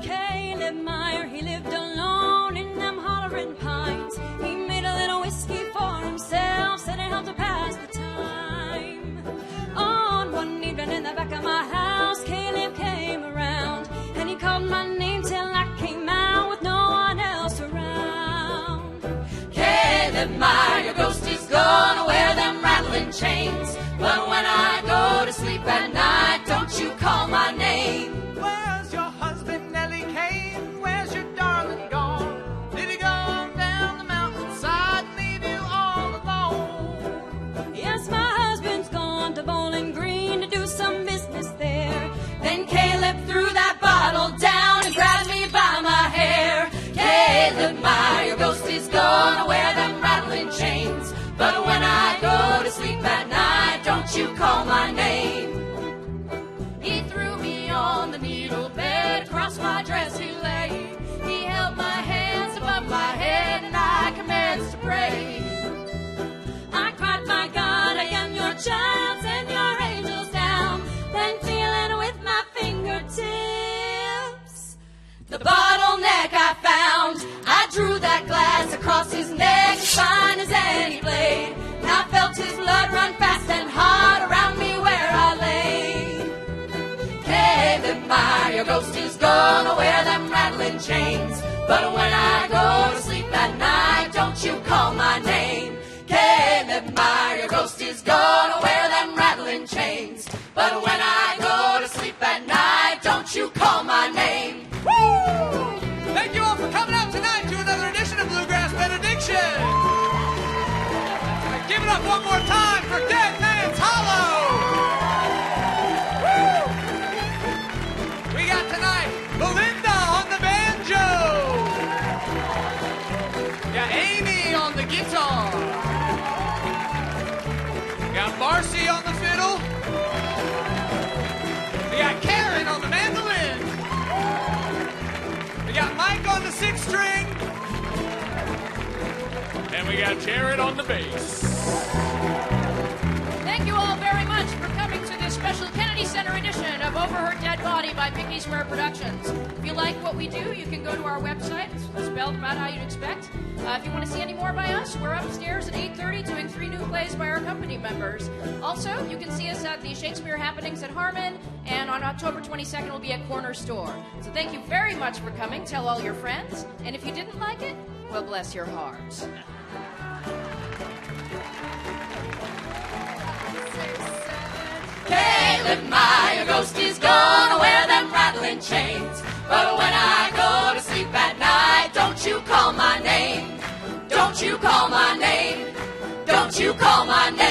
Caleb Meyer, he lived alone in them hollering pines. He made a little whiskey for himself, said it helped to pass the time. On Caleb Meyer, your ghost is gonna wear them rattling chains. But when I go to sleep at night, don't you call my name. Where's your husband, Nellie Kane? Where's your darling gone? Did he go down the mountainside and leave you all alone? Yes, my husband's gone to Bowling Green to do some business there. Then Caleb threw that bottle down and grabbed me by my hair. Caleb Meyer, your ghost is gonna wear them rattling chains. But when I go to sleep at night, don't you call my name. He threw me on the needle bed, across my dress he laid. He held my hands above my head and I commenced to pray. I cried, my God, I am your child, send your angels down. Then feeling with my fingertips the bottleneck I found. I drew that glass across his neck as fine as any blade. And I felt his blood run fast and hard around me where I lay. Caleb Meyer, your ghost is gonna wear them rattling chains. But when I go to sleep at night, don't you call my name. Caleb Meyer, your ghost is gonna wear them rattling chains. But when I go to sleep at night, don't you call my name. Woo! Thank you all for coming out tonight to another edition of Bluegrass Benediction. Give it up one more time for Dead Man's Hollow. Woo! We got tonight Belinda on the banjo. Got Amy on the guitar. Got Marcy on the fiddle. We got Karen on the mandolin. We got Mike on the sixth string. And we got Jared on the bass. Thank you all very much for coming to this special Kennedy Center edition of Over Her Dead Body by Pinky Swear Productions. If you like what we do, you can go to our website. It's spelled about how you'd expect. If you want to see any more by us, we're upstairs at 8:30 doing 3 new plays by our company members. Also, you can see us at the Shakespeare Happenings at Harmon, and on October 22nd we'll be at Corner Store. So thank you very much for coming. Tell all your friends. And if you didn't like it, well, bless your heart. Caleb Meyer, your ghost is gonna wear them rattling chains. But when I go to sleep at night, don't you call my name. Don't you call my name. Don't you call my name.